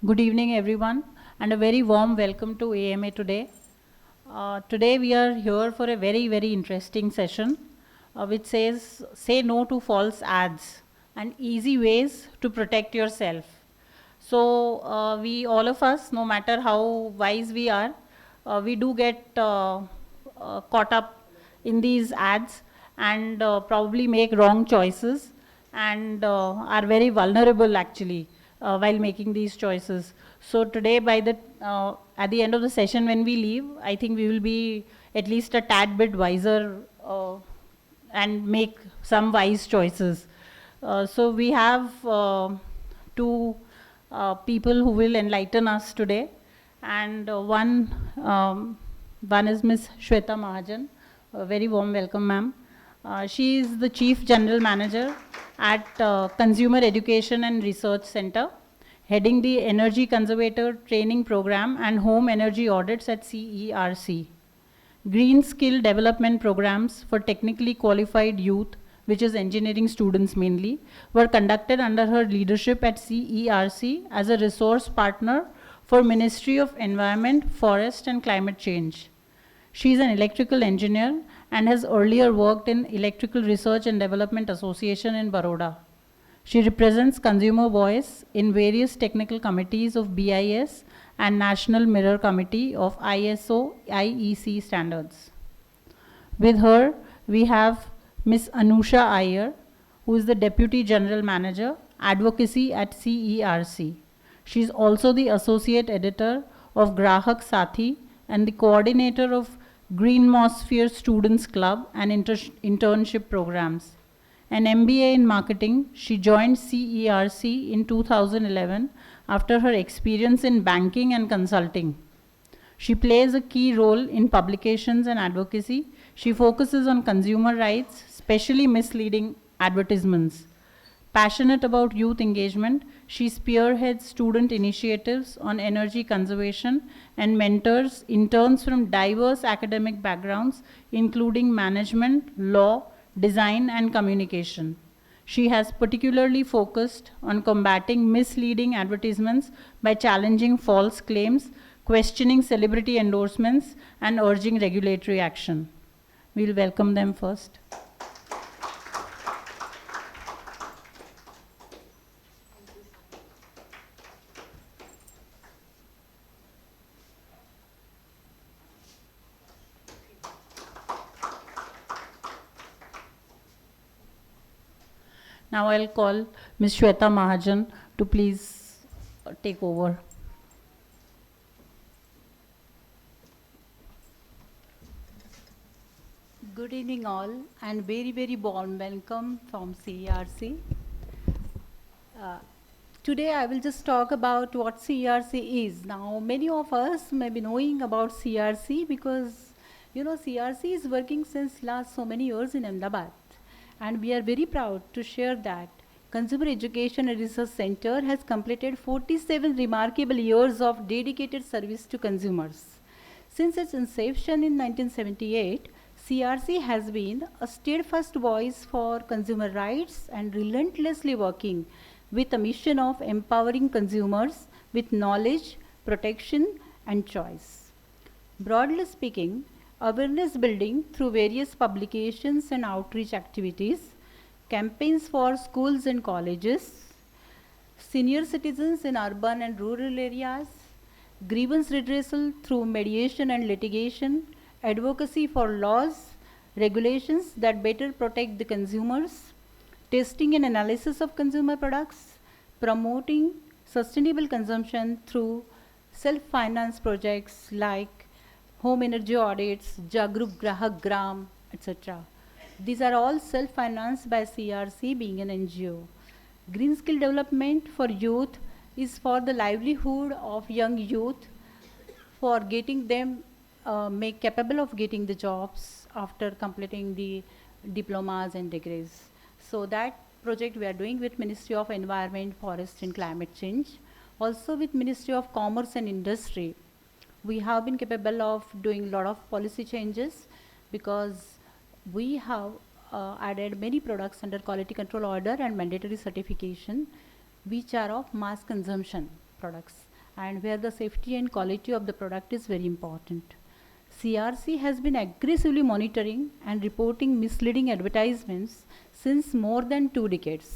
Good evening, everyone, and a very warm welcome to AMA today. Today, we are here for a very, very interesting session which says say no to false ads and easy ways to protect yourself. So, we all of us, no matter how wise we are, we do get caught up in these ads and probably make wrong choices and are very vulnerable actually while making these choices. So today at the end of the session when we leave, I think we will be at least a tad bit wiser and make some wise choices. So we have two people who will enlighten us today, and one is Ms. Shweta Mahajan. A very warm welcome, ma'am. She is the Chief General Manager at Consumer Education and Research Center, heading the Energy Conservator Training Program and Home Energy Audits at CERC. Green skill development programs for technically qualified youth, which is engineering students mainly, were conducted under her leadership at CERC as a resource partner for Ministry of Environment, Forest and Climate Change. She is an electrical engineer and has earlier worked in Electrical Research and Development Association in Baroda. She represents Consumer Voice in various technical committees of BIS and National Mirror Committee of ISO IEC standards. With her, we have Ms. Anusha Iyer, who is the Deputy General Manager, Advocacy at CERC. She is also the Associate Editor of Grahak Sathi and the Coordinator of Greenmosphere Students Club and internship programs. An MBA in marketing, she joined CERC in 2011 after her experience in banking and consulting. She plays a key role in publications and advocacy. She focuses on consumer rights, especially misleading advertisements. Passionate about youth engagement, she spearheads student initiatives on energy conservation and mentors interns from diverse academic backgrounds, including management, law, design, and communication. She has particularly focused on combating misleading advertisements by challenging false claims, questioning celebrity endorsements, and urging regulatory action. We'll welcome them first. Now I'll call Ms. Shweta Mahajan to please take over. Good evening all and very, very warm welcome from CERC. Today I will just talk about what CERC is. Now many of us may be knowing about CERC because CERC is working since last so many years in Ahmedabad, and we are very proud to share that Consumer Education and Research Center has completed 47 remarkable years of dedicated service to consumers. Since its inception in 1978, CERC has been a steadfast voice for consumer rights and relentlessly working with a mission of empowering consumers with knowledge, protection, and choice. Broadly speaking, awareness building through various publications and outreach activities, campaigns for schools and colleges, senior citizens in urban and rural areas, grievance redressal through mediation and litigation, advocacy for laws, regulations that better protect the consumers, testing and analysis of consumer products, promoting sustainable consumption through self-finance projects like home energy audits, Jagrup Grahak Gram, etc. These are all self-financed by CERC being an NGO. Green skill development for youth is for the livelihood of young youth, for getting them make capable of getting the jobs after completing the diplomas and degrees. So that project we are doing with Ministry of Environment, Forest and Climate Change. Also with Ministry of Commerce and Industry. We have been capable of doing a lot of policy changes because we have added many products under quality control order and mandatory certification which are of mass consumption products. and where the safety and quality of the product is very important. CRC has been aggressively monitoring and reporting misleading advertisements since more than 2 decades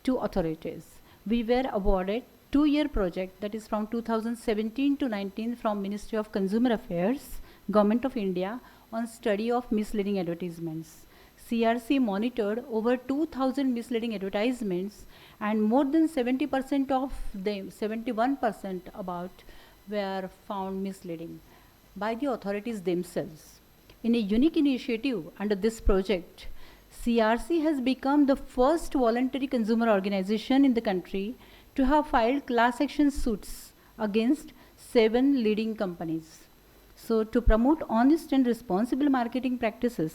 to authorities. We were awarded 2-year project, that is from 2017 to 19, from Ministry of Consumer Affairs, Government of India, on study of misleading advertisements. CRC monitored over 2,000 misleading advertisements, and more than 70% of them, 71% about, were found misleading by the authorities themselves. In a unique initiative under this project, CRC has become the first voluntary consumer organization in the country to have filed class action suits against 7 leading companies. So, to promote honest and responsible marketing practices,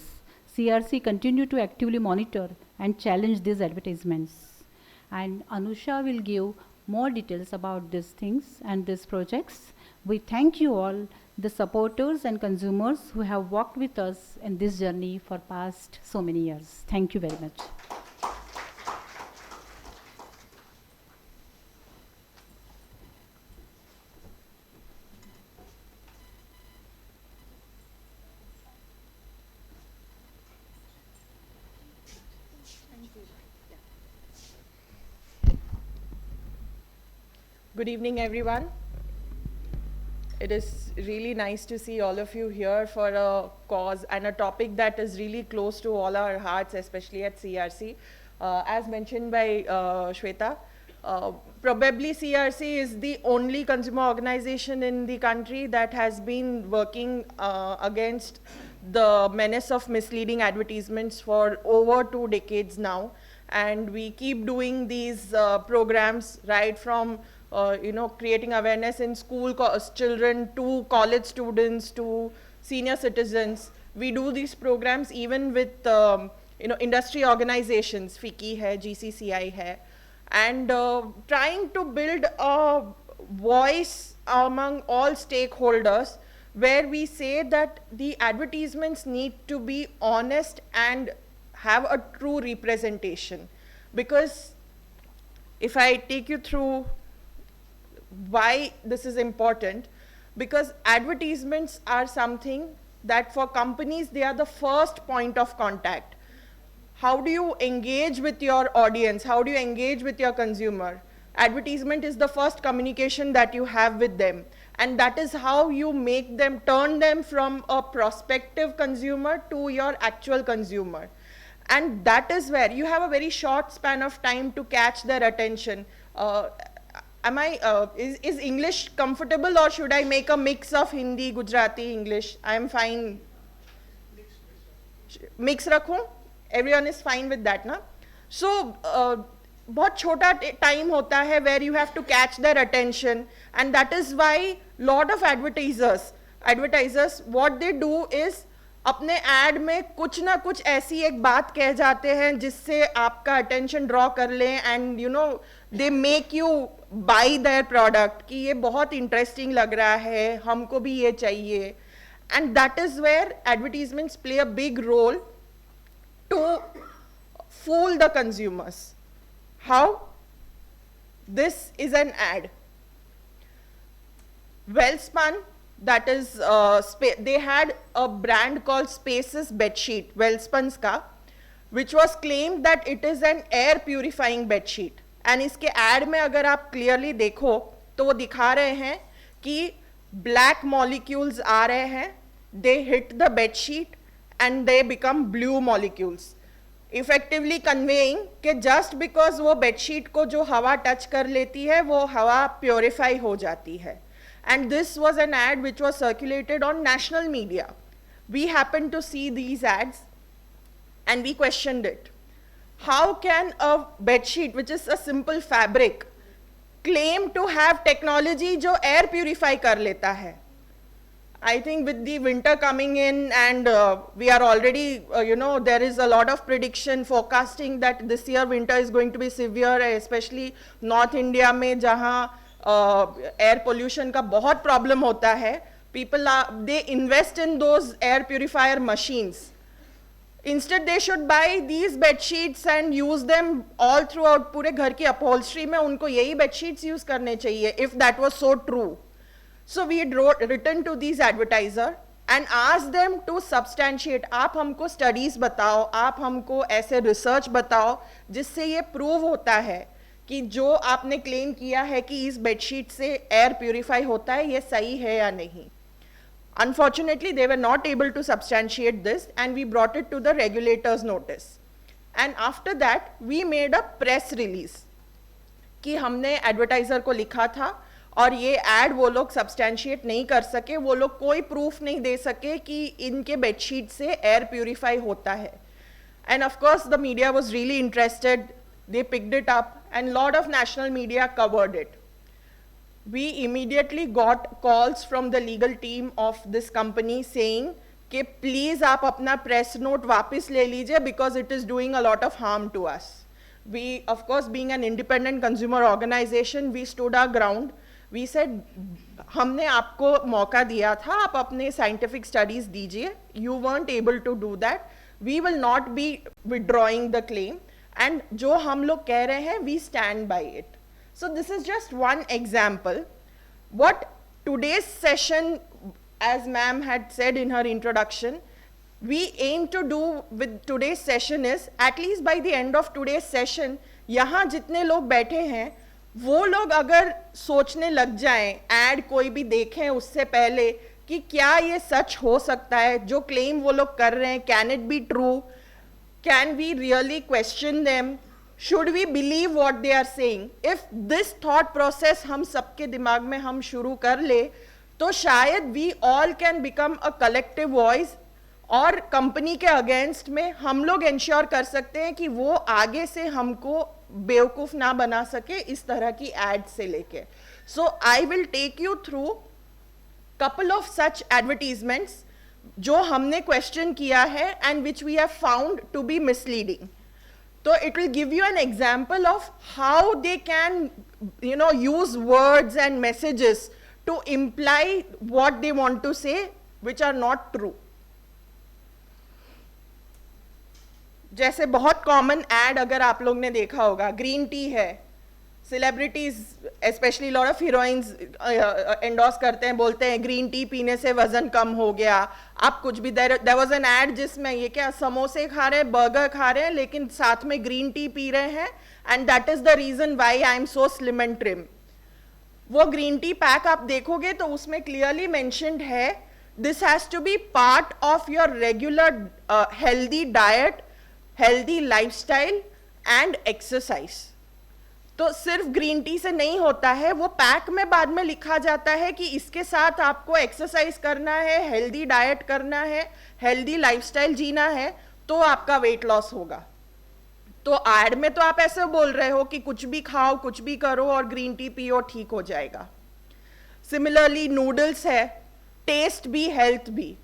CRC continue to actively monitor and challenge these advertisements. And Anusha will give more details about these things and these projects. We thank you all, the supporters and consumers who have walked with us in this journey for past so many years. Thank you very much. Good evening, everyone. It is really nice to see all of you here for a cause and a topic that is really close to all our hearts, especially at CRC. As mentioned by Shweta, probably CRC is the only consumer organization in the country that has been working against the menace of misleading advertisements for over 2 decades now. And we keep doing these programs right from creating awareness in school children to college students to senior citizens. We do these programs even with industry organizations, FICCI hai, GCCI hai, and trying to build a voice among all stakeholders where we say that the advertisements need to be honest and have a true representation. Because if I take you through why this is important, because advertisements are something that for companies, they are the first point of contact. How do you engage with your audience? How do you engage with your consumer? Advertisement is the first communication that you have with them. And that is how you make them, turn them from a prospective consumer to your actual consumer. And that is where you have a very short span of time to catch their attention. Is English comfortable, or should I make a mix of Hindi, Gujarati, English? I am fine. Mix rakho? Everyone is fine with that, na? So, बहुत छोटा time होता है where you have to catch their attention, and that is why lot of advertisers, what they do is अपने ad में कुछ ना कुछ ऐसी एक बात कह जाते हैं जिससे आपका attention draw कर लें, and they make you buy their product कि ये बहुत interesting लग रहा है, हमको भी ये चाहिए. And that is where advertisements play a big role to fool the consumers. How? This is an ad. Wellspun, that is, they had a brand called Spaces bedsheet, Wellspun's ka, which was claimed that it is an air purifying bedsheet. And इसके ad में अगर आप clearly देखो तो वो दिखा रहे हैं कि black molecules आ रहे हैं, they hit the bedsheet and they become blue molecules. Effectively conveying कि just because वो bedsheet को जो हवा touch कर लेती है वो हवा purify हो जाती है. And this was an ad which was circulated on national media. We happened to see these ads and we questioned it. How can a bedsheet, which is a simple fabric, claim to have technology जो air purify कर लेता है? I think with the winter coming in, and we are already, there is a lot of prediction forecasting that this year winter is going to be severe, especially North India में जहाँ air pollution का बहुत problem होता है. People they invest in those air purifier machines. Instead, they should buy these bed sheets and use them all throughout. पूरे घर की upholstery में उनको यही bed sheets use करने चाहिए. If that was so true, so we had written to these advertiser and asked them to substantiate. आप हमको studies बताओ, आप हमको ऐसे research बताओ जिससे ये prove होता है कि जो आपने claim किया है कि इस bedsheet से air purify होता है ये सही है या नहीं. Unfortunately, they were not able to substantiate this and we brought it to the regulator's notice. And after that, we made a press release कि हमने advertiser को लिखा था और ये ad वो लोग substantiate नहीं कर सके, वो लोग कोई proof नहीं दे सके कि इनके bedsheet से air purify होता है. And of course, the media was really interested. They picked it up and lot of national media covered it. We immediately got calls from the legal team of this company saying कि please आप अपना press note वापस ले लीजिए because it is doing a lot of harm to us. We, of course, being an independent consumer organization, we stood our ground. We said हमने आपको मौका दिया था, आप अपने scientific studies दीजिए. You weren't able to do that. We will not be withdrawing the claim. And जो हम लोग कह रहे हैं, we stand by it. So this is just one example. What today's session, as ma'am had said in her introduction, we aim to do with today's session is, at least by the end of today's session, यहाँ जितने लोग बैठे हैं, वो लोग अगर सोचने लग जाएं, ad कोई भी देखें उससे पहले कि क्या ये सच हो सकता है, जो claim वो लोग कर रहे हैं, can it be true, can we really question them, should we believe what they are saying? If this thought process हम सबके दिमाग में हम शुरू कर ले, तो शायद we all can become a collective voice और कंपनी के अगेंस्ट में हम लोग इंश्योर कर सकते हैं कि वो आगे से हमको बेवकूफ ना बना सके इस तरह की एड से लेके. So I will take you through couple of such advertisements जो हमने क्वेश्चन किया है and which we have found to be misleading. So it will give you an example of how they can, use words and messages to imply what they want to say, which are not true. जैसे बहुत common add अगर आप लोग ने देखा होगा, green tea है, celebrities specially lot of heroines endorse करते हैं, बोलते हैं ग्रीन टी पीने से वजन कम हो गया. आप कुछ भी, देयर वाज एन एड जिसमें ये क्या समोसे खा रहे हैं, बर्गर खा रहे हैं, लेकिन साथ में ग्रीन टी पी रहे हैं and that is the reason why I am so slim and trim. वो ग्रीन टी पैक आप देखोगे तो उसमें क्लियरली मेंशन्ड है this has to be part of your regular healthy diet, healthy lifestyle and exercise. तो सिर्फ green tea से नहीं होता है, वो पैक में बाद में लिखा जाता है कि इसके साथ आपको एक्सरसाइज करना है, हेल्दी डाइट करना है, हेल्दी लाइफस्टाइल जीना है, तो आपका वेट लॉस होगा. तो एड में तो आप ऐसे बोल रहे हो कि कुछ भी खाओ, कुछ भी करो और ग्रीन टी पियो, ठीक हो जाएगा. सिमिलरली नूडल्स है, टेस्ट भी हेल्थ भी,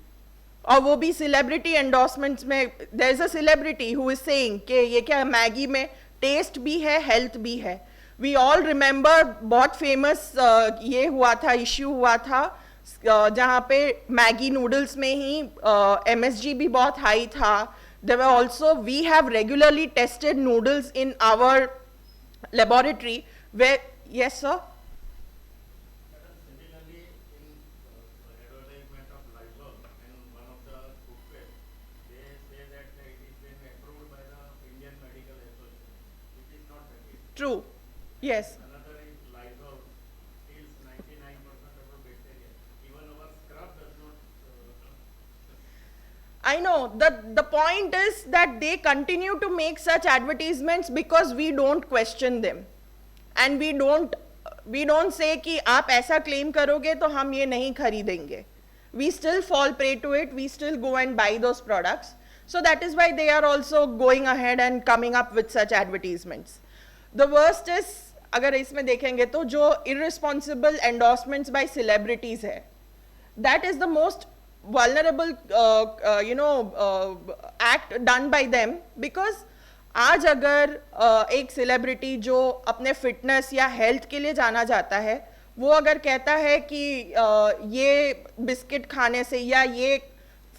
और वो भी सेलिब्रिटी एंडोर्समेंट्स में. There is a celebrity who is saying कि ये क्या मैगी में टेस्ट भी है, हेल्थ भी है. वी ऑल रिमेंबर बहुत फेमस ये हुआ था, इश्यू हुआ था जहाँ पे मैगी नूडल्स में ही MSG भी बहुत हाई था. There were also, we have regularly tested noodles in our laboratory where. Yes sir. True. Yes. Another is Lysol kills 99% of the bacteria. Even our scrub does not. I know. The point is that they continue to make such advertisements because we don't question them, and we don't say कि आप ऐसा claim करोगे तो हम ये नहीं खरीदेंगे. We still fall prey to it. We still go and buy those products. So that is why they are also going ahead and coming up with such advertisements. The worst is, अगर इसमें देखेंगे तो जो irresponsible endorsements by celebrities है, that is the most vulnerable act done by them, because आज अगर एक celebrity जो अपने fitness या health के लिए जाना जाता है, वो अगर कहता है कि ये बिस्किट खाने से या ये,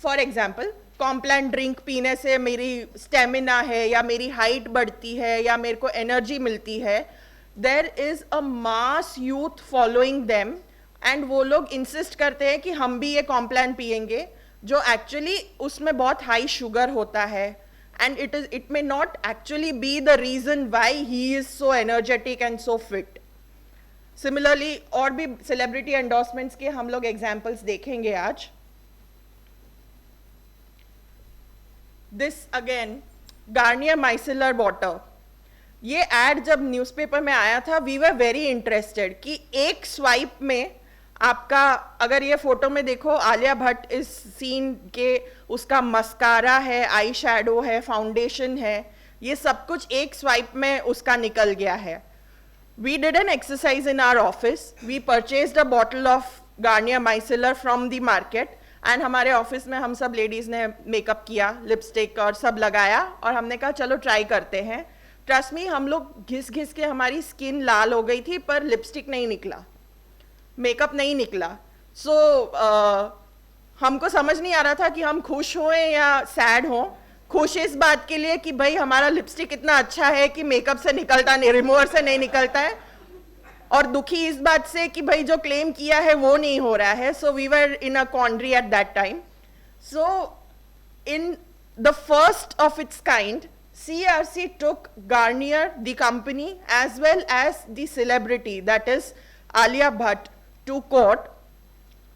for example, कॉम्प्लान ड्रिंक पीने से मेरी स्टेमिना है या मेरी हाइट बढ़ती है या मेरे को एनर्जी मिलती है, there is a mass youth following them and वो लोग इंसिस्ट करते हैं कि हम भी ये कॉम्प्लान पिएंगे, जो एक्चुअली उसमें बहुत हाई शुगर होता है and it may not actually be the reason why he is so energetic and so fit. Similarly और भी सेलिब्रिटी एंडोर्समेंट्स के हम लोग एग्जाम्पल्स देखेंगे आज. This again Garnier micellar water. ये एड जब न्यूज़पेपर में आया था, वी वर वेरी इंटरेस्टेड कि एक स्वाइप में आपका, अगर ये फोटो में देखो, आलिया भट्ट इस सीन के, उसका मस्कारा है, आई शैडो है, फाउंडेशन है, ये सब कुछ एक स्वाइप में उसका निकल गया है. We did an exercise in our office. We purchased a bottle of Garnier Micellar from the market and हमारे ऑफिस में हम सब लेडीज़ ने मेकअप किया, लिपस्टिक और सब लगाया और हमने कहा चलो ट्राई करते हैं. ट्रस्ट मी, हम लोग घिस घिस के हमारी स्किन लाल हो गई थी पर लिपस्टिक नहीं निकला, मेकअप नहीं निकला. सो हमको समझ नहीं आ रहा था कि हम खुश हों या सैड हों. खुश इस बात के लिए कि भाई हमारा लिपस्टिक इतना अच्छा है कि मेकअप से निकलता नहीं, रिमूवर से नहीं निकलता है, और दुखी इस बात से कि भाई जो क्लेम किया है वो नहीं हो रहा है. So we were in a quandary at that time. So in the first of its kind, CRC took Garnier, the company, as well as the celebrity, that is Alia Bhatt, to court.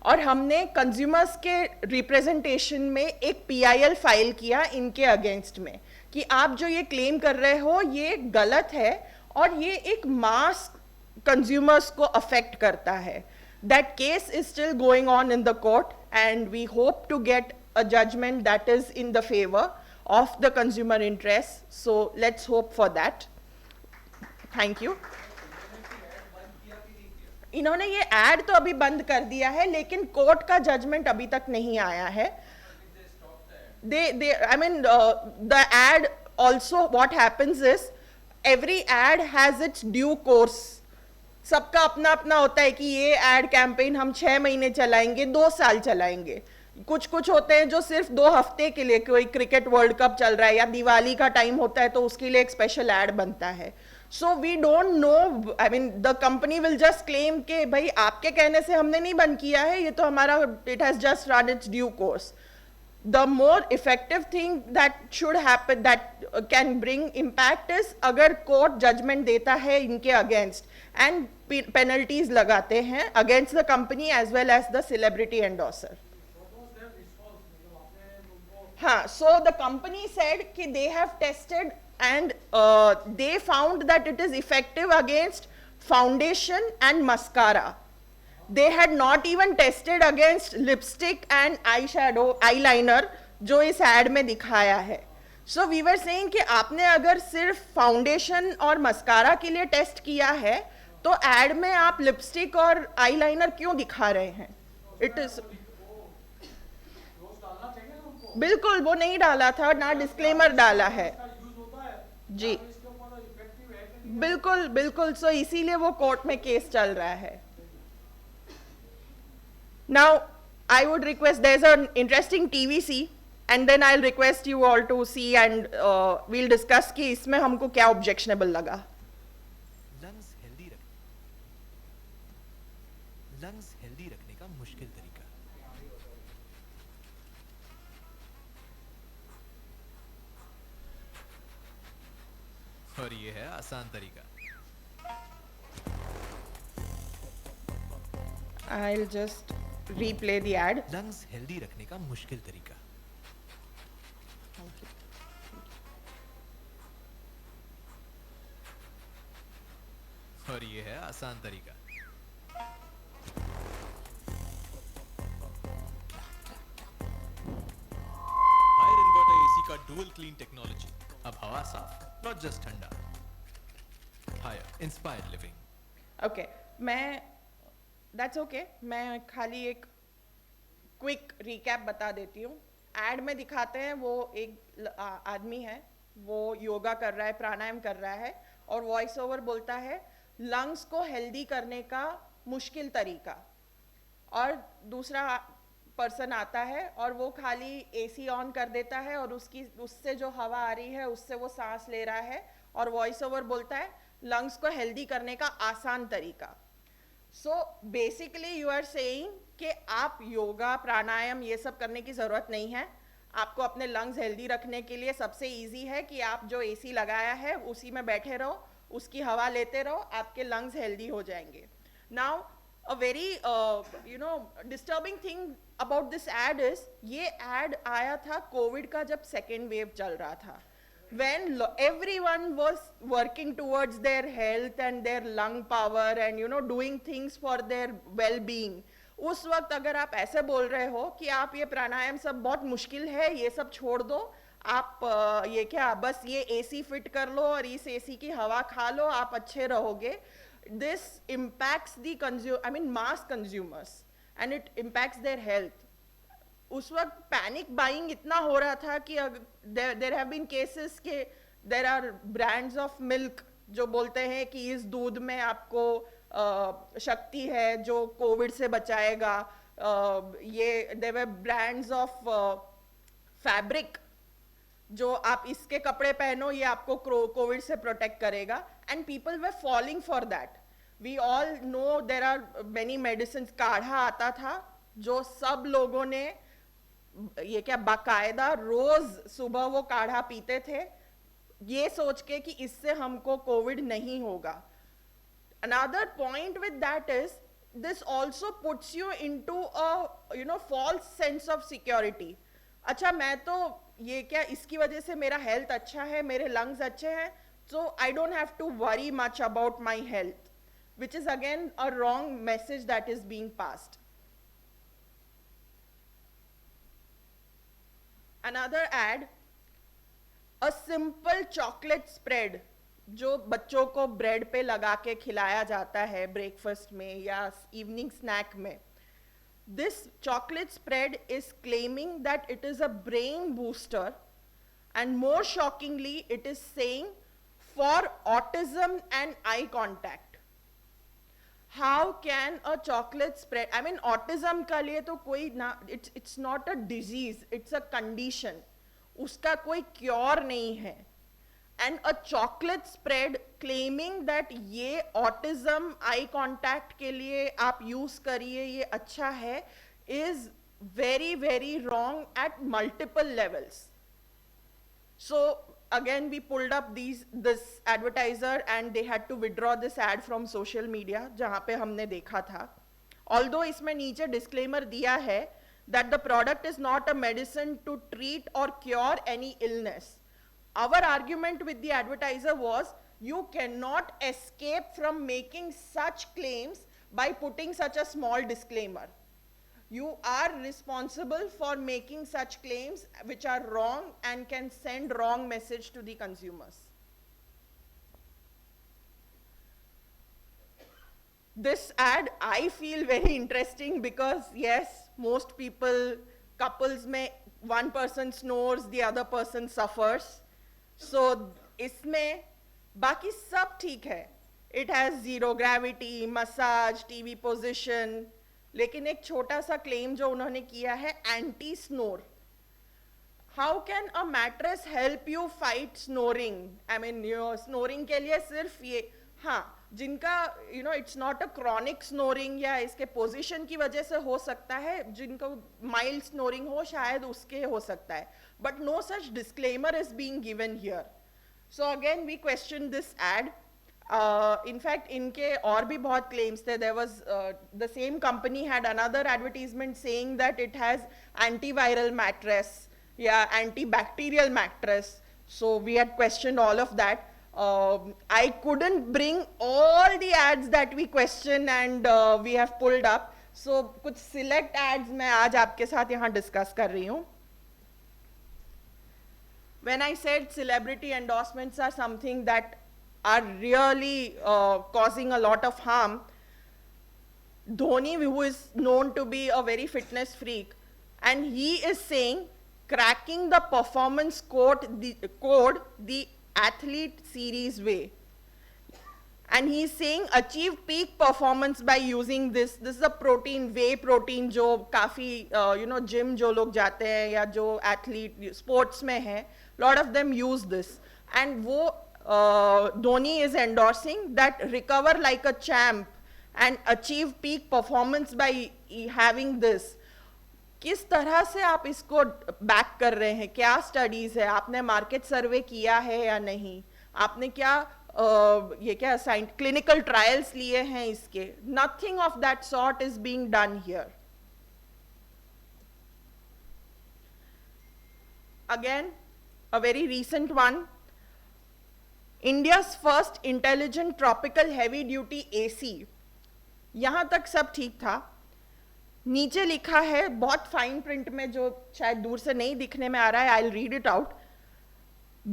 और हमने consumers के representation में एक PIL file किया इनके against में कि आप जो ये क्लेम कर रहे हो ये गलत है और ये एक मास कंज्यूमर्स को अफेक्ट करता है. That case is still going on in the court and we hope to get a judgement that is in the favour of the consumer interest. So let's hope for that. Thank you. इन्होंने ये add तो अभी बंद कर दिया है लेकिन court का जजमेंट अभी तक नहीं आया है. I mean, the ad also, what happens is every ad has its due course. सबका अपना अपना होता है कि ये एड कैंपेन हम 6 महीने चलाएंगे, 2 साल चलाएंगे. कुछ कुछ होते हैं जो सिर्फ 2 हफ्ते के लिए, कोई क्रिकेट वर्ल्ड कप चल रहा है या दिवाली का टाइम होता है तो उसके लिए एक स्पेशल ऐड बनता है. So we don't know, I mean the company will just claim के भाई आपके कहने से हमने नहीं बंद किया है, ये तो हमारा, it has just run its due course. The more effective thing that should happen, that can bring impact is अगर कोर्ट जजमेंट देता है इनके अगेंस्ट एंड पेनल्टीज लगाते हैं against the company as well as the celebrity endorser. हाँ, so the company said कि they have tested and they found that it is effective against foundation and mascara. They had not even tested against lipstick and eyeshadow, eyeliner जो इस ad में दिखाया है. So we were saying कि आपने अगर सिर्फ फाउंडेशन और मस्कारा के लिए टेस्ट किया है तो ad में आप लिपस्टिक और आईलाइनर क्यों दिखा रहे हैं? It is बिल्कुल वो नहीं डाला था, ना डिस्क्लेमर डाला है जी, बिल्कुल बिल्कुल. सो इसीलिए वो कोर्ट में केस चल रहा है. Now I would request, there is an interesting TVC and then I will request you all to see and we'll discuss कि इसमें हमको क्या ऑब्जेक्शनेबल लगा. लंग्स हेल्दी रखने का मुश्किल तरीका. और ये है आसान तरीका. I'll just replay the ad. Lungs healthy रखने का मुश्किल तरीका. और ये है आसान तरीका. हायर इन्वर्टर AC का डुअल क्लीन टेक्नोलॉजी. अब हवा साफ, नॉट जस्ट ठंडा. Haier inspired living. Okay, that's okay, मैं खाली एक क्विक रिकैप बता देती हूँ. एड में दिखाते हैं वो एक आदमी है, वो योगा कर रहा है, प्राणायाम कर रहा है और वॉइस ओवर बोलता है लंग्स को हेल्दी करने का मुश्किल तरीका. और दूसरा पर्सन आता है और वो खाली एसी ऑन कर देता है और उससे जो हवा आ रही है उससे वो सांस ले रहा है और वॉइस ओवर बोलता है लंग्स को हेल्दी करने का आसान तरीका. So basically you are saying कि आप योगा प्राणायाम ये सब करने की ज़रूरत नहीं है. आपको अपने लंग्स हेल्दी रखने के लिए सबसे इजी है कि आप जो एसी लगाया है उसी में बैठे रहो, उसकी हवा लेते रहो, आपके लंग्स हेल्दी हो जाएंगे. Now a very disturbing thing about this ad is ये ad आया था कोविड का जब सेकेंड वेव चल रहा था, when everyone was working towards their health and their lung power and doing things for their well being. उस वक्त अगर आप ऐसे बोल रहे हो कि आप ये प्राणायाम सब बहुत मुश्किल है, ये सब छोड़ दो, आप ये क्या बस ये एसी फिट कर लो और इस एसी की हवा खा लो, आप अच्छे रहोगे. This impacts the mass consumers and it impacts their health. उस वक्त पैनिक बाइंग इतना हो रहा था कि there have been cases के there are brands of milk जो बोलते हैं कि इस दूध में आपको शक्ति है जो कोविड से बचाएगा. ये there were brands of fabric जो आप इसके कपड़े पहनो ये आपको कोविड से प्रोटेक्ट करेगा. And people were falling for that. We all know there are many medicines. काढ़ा आता था जो सब लोगों ने ये क्या बाकायदा रोज सुबह वो काढ़ा पीते थे ये सोच के कि इससे हमको कोविड नहीं होगा. Another point with that is this also puts you into a false sense of security. अच्छा मैं तो ये क्या इसकी वजह से मेरा हेल्थ अच्छा है, मेरे लंग्स अच्छे हैं, so I don't have to worry much about my health, which is again a wrong message that is being passed. Another ad, a simple chocolate spread जो बच्चों को ब्रेड पे लगा के खिलाया जाता है ब्रेकफास्ट में या इवनिंग स्नैक में. This chocolate spread is claiming that it is a brain booster, and more shockingly it is saying for autism and eye contact. How can a chocolate spread, autism का लिए तो कोई ना, it's not a disease, it's a condition. उसका कोई cure नहीं है. And a chocolate spread claiming that ये autism eye contact के लिए आप use करिए ये अच्छा है is very very wrong at multiple levels. So again we pulled up this advertiser and they had to withdraw this ad from social media जहाँ पे हमने देखा था. Although इसमें नीचे disclaimer दिया है that the product is not a medicine to treat or cure any illness. Our argument with the advertiser was you cannot escape from making such claims by putting such a small disclaimer. You are responsible for making such claims which are wrong and can send wrong message to the consumers. This ad I feel very interesting because yes, most people, couples में one person snores, the other person suffers. So इसमें बाकी सब ठीक है. It has zero gravity, massage, TV position. लेकिन एक छोटा सा claim जो उन्होंने किया है anti snore. How can a mattress help you fight snoring? Snoring के लिए सिर्फ ये, हाँ, जिनका it's not a chronic snoring या इसके position की वजह से हो सकता है, जिनको mild snoring हो शायद उसके हो सकता है. But no such disclaimer is being given here. So again we question this ad. In fact, इनके और भी बहुत claims थे. There was the same company had another advertisement saying that it has antiviral mattress, yeah, antibacterial mattress. So we had questioned all of that. I couldn't bring all the ads that we questioned and we have pulled up. So कुछ select ads मैं आज आपके साथ यहाँ discuss कर रही हूँ. When I said celebrity endorsements are something that are really causing a lot of harm, Dhoni, who is known to be a very fitness freak, and he is saying cracking the performance code the athlete series way. and he is saying achieve peak performance by using this. This is a protein, whey protein, जो काफी gym जो लोग जाते हैं या जो athlete sports में है, lot of them use this, and वो Dhoni is endorsing that recover like a champ and achieve peak performance by having this. किस तरह से आप इसको बैक कर रहे हैं, क्या स्टडीज है, आपने मार्केट सर्वे किया है या नहीं, आपने क्या ये क्या क्लिनिकल ट्रायल्स लिए हैं इसके? Nothing of that sort is being done here. Again a very recent one, India's first intelligent tropical heavy duty AC. यहां तक सब ठीक था. नीचे लिखा है बहुत फाइन प्रिंट में, जो शायद दूर से नहीं दिखने में आ रहा है, I will read it out.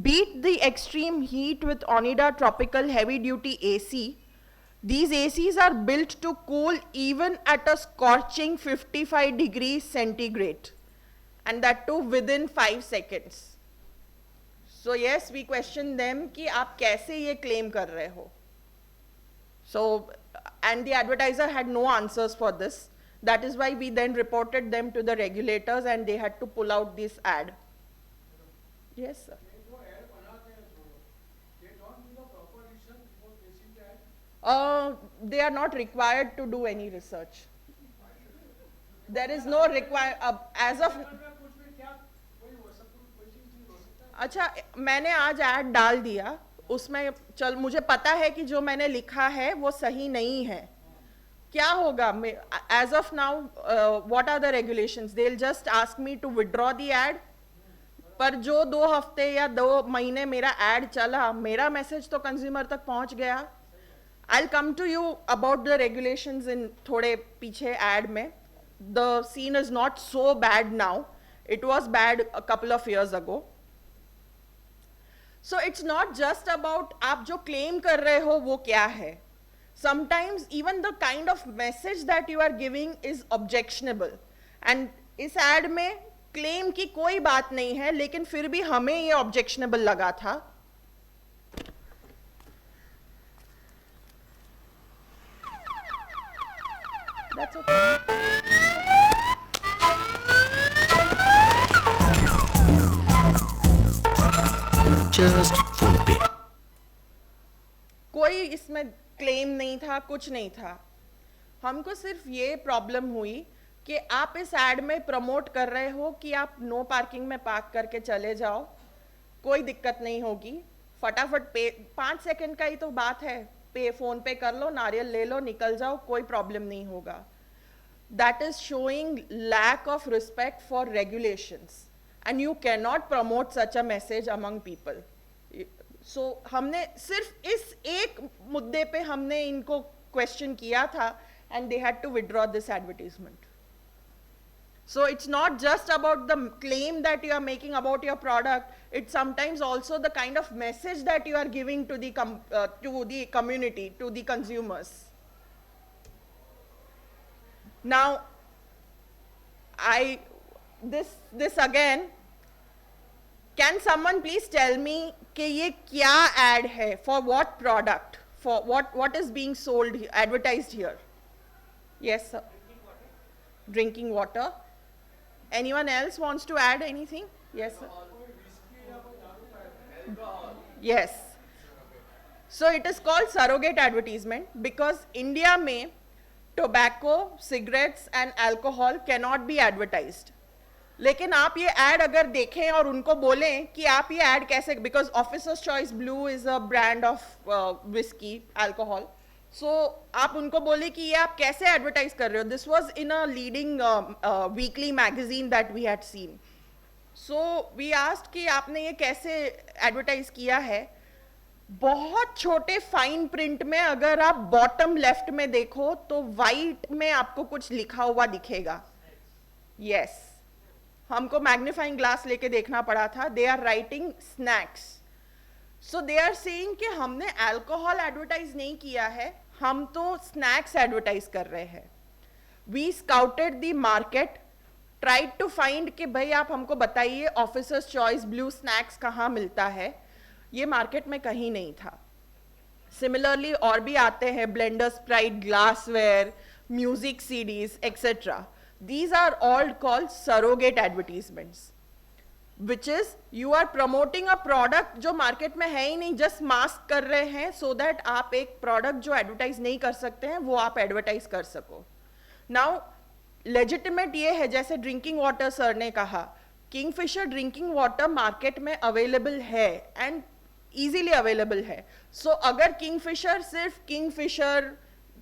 Beat the extreme heat with Onida Tropical Heavy Duty AC. These ACs are built to cool even at a scorching 55 degrees centigrade, and that too within 5 seconds. So yes, we question them कि आप कैसे ये claim कर रहे हो? So, and the advertiser had no answers for this. That is why we then reported them to the regulators and they had to pull out this ad. Yes, sir. They are not required to do any research. There is no as of. अच्छा, मैंने आज add डाल दिया, उसमें चल मुझे पता है कि जो मैंने लिखा है वो सही नहीं है. क्या होगा? As of now, what are the regulations? They'll just ask me to withdraw the ad. पर जो 2 हफ्ते या 2 महीने मेरा ad चला, मेरा मैसेज तो कंज्यूमर तक पहुंच गया. I'll come to you about the regulations in थोड़े पीछे ad में. The scene is not so bad now. It was bad a couple of years ago. So it's not just about आप जो claim कर रहे हो वो क्या है. Sometimes even the kind of message that you are giving is objectionable. And इस ad में claim की कोई बात नहीं है, लेकिन फिर भी हमें ये objectionable लगा था. That's okay. Just PhonePe. कोई इसमें क्लेम नहीं था, कुछ नहीं था. हमको सिर्फ ये प्रॉब्लम हुई कि आप इस एड में प्रमोट कर रहे हो कि आप नो पार्किंग में पार्क करके चले जाओ, कोई दिक्कत नहीं होगी, फटाफट पे 5 सेकंड का ही तो बात है, पे फोन पे कर लो, नारियल ले लो, निकल जाओ, कोई प्रॉब्लम नहीं होगा. That is showing lack of respect for regulations and you can not promote such a message among people. So हमने सिर्फ इस एक मुद्दे पे हमने इनको क्वेश्चन किया था and they had to withdraw this advertisement. So it's not just about the claim that you are making about your product, it's sometimes also the kind of message that you are giving to the community, to the consumers. Now, this again, can someone please tell me कि ये क्या ad है, for what product, for what is being sold, advertised here? Yes, sir. Drinking water. Anyone else wants to add anything? Yes, sir. Yes. So it is called surrogate advertisement because India में tobacco, cigarettes and alcohol cannot be advertised. लेकिन आप ये ad अगर देखें और उनको बोलें कि आप ये ad कैसे, because Officer's Choice Blue is a brand of whiskey, alcohol. So आप उनको बोले कि ये आप कैसे एडवर्टाइज कर रहे हो. This was in a leading weekly magazine that we had seen. So we asked कि आपने ये कैसे एडवर्टाइज किया है. बहुत छोटे फाइन प्रिंट में अगर आप बॉटम लेफ्ट में देखो तो वाइट में आपको कुछ लिखा हुआ दिखेगा. यस, हमको मैग्नीफाइंग ग्लास लेके देखना पड़ा था. They are writing snacks. So they are saying कि हमने अल्कोहल एडवर्टाइज नहीं किया है, हम तो स्नैक्स एडवर्टाइज कर रहे हैं. We scouted the market, tried to find कि भाई आप हमको बताइए ऑफिसर्स चॉइस ब्लू स्नैक्स कहाँ मिलता है. ये मार्केट में कहीं नहीं था. सिमिलरली और भी आते हैं, blender, Sprite, glassware, music CDs etcetera. These are all called surrogate advertisements, which is you are promoting a product जो मार्केट में है ही नहीं, जस्ट मास्क कर रहे हैं so that आप एक प्रोडक्ट जो एडवर्टाइज नहीं कर सकते हैं वो आप एडवर्टाइज कर सको. नाउ लेजिटिमेट ये है, जैसे ड्रिंकिंग वाटर सर ने कहा, किंगफिशर ड्रिंकिंग वाटर मार्केट में अवेलेबल है एंड इजीली अवेलेबल है. सो अगर किंगफिशर सिर्फ Kingfisher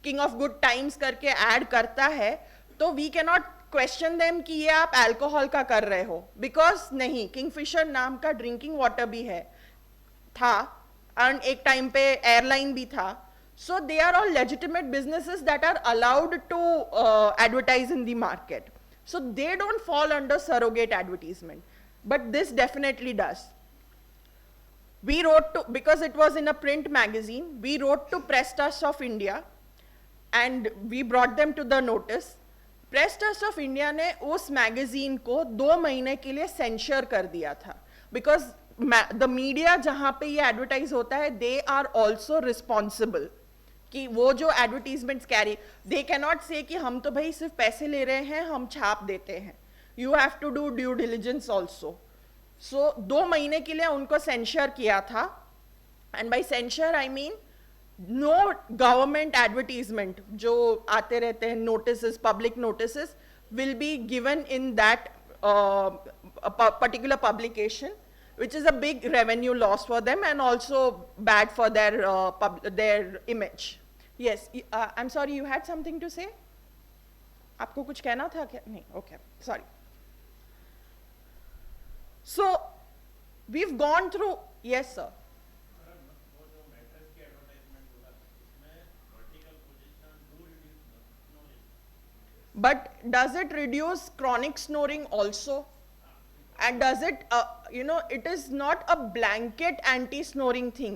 king of good times करके ऐड करता है तो we can not question them कि ये आप अल्कोहल का कर रहे हो, बिकॉज नहीं, किंगफिशर नाम का ड्रिंकिंग वाटर भी है, था, एंड एक टाइम पे एयरलाइन भी था. So they are all legitimate businesses that are allowed to advertise in the market. So they don't fall under surrogate advertisement, but this definitely does. We wrote to, because it was in a print magazine, we wrote to Press Trust of India and we brought them to the notice. Press Trust of India ने उस magazine को 2 महीने के लिए censure कर दिया था, because the media जहाँ पे ये advertise होता है, they are also responsible. कि वो जो advertisements carry, they can not से कि हम तो भाई सिर्फ पैसे ले रहे हैं, हम छाप देते हैं. You have to do due diligence also. So 2 महीने के लिए उनको सेंशर किया था. And by censor I mean no government advertisement जो आते रहते हैं, notice, public notice will be given in that particular publication, which is a big revenue loss for them and also bad for their image. Yes, I'm sorry, you had something to say? आपको कुछ कहना था क्या? नहीं, okay, sorry. So, we've gone through, yes sir. But does it reduce chronic snoring also? And does it, it is not a blanket anti-snoring thing.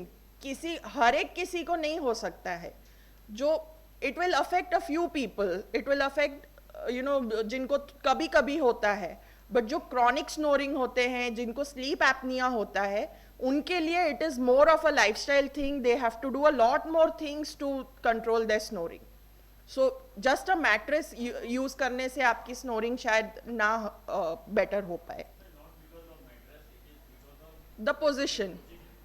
हर एक किसी को नहीं हो सकता है. जो it will affect a few people. It will affect, जिनको कभी कभी होता है. But जो chronic snoring होते हैं, जिनको sleep apnea होता है, उनके लिए it is more of a lifestyle thing. They have to do a lot more things to control their snoring. So just a mattress use करने से आपकी snoring शायद ना better हो पाए. The position,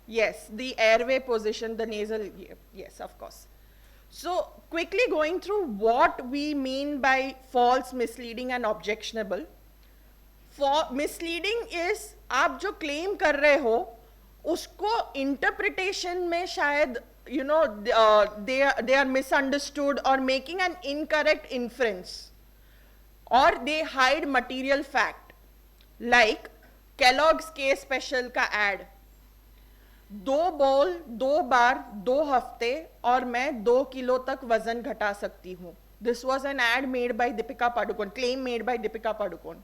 yes, the airway position, the nasal, yes, of course. So quickly going through what we mean by false, misleading and objectionable. For misleading is आप जो claim कर रहे हो उसको interpretation में शायद they are misunderstood or making an incorrect inference, or they hide material fact. Like Kellogg's K Special का ad, 2 bowl 2 बार 2 हफ्ते और मैं 2 किलो तक वजन घटा सकती हूँ. This was an ad made by Deepika Padukone, claim made by Deepika Padukone.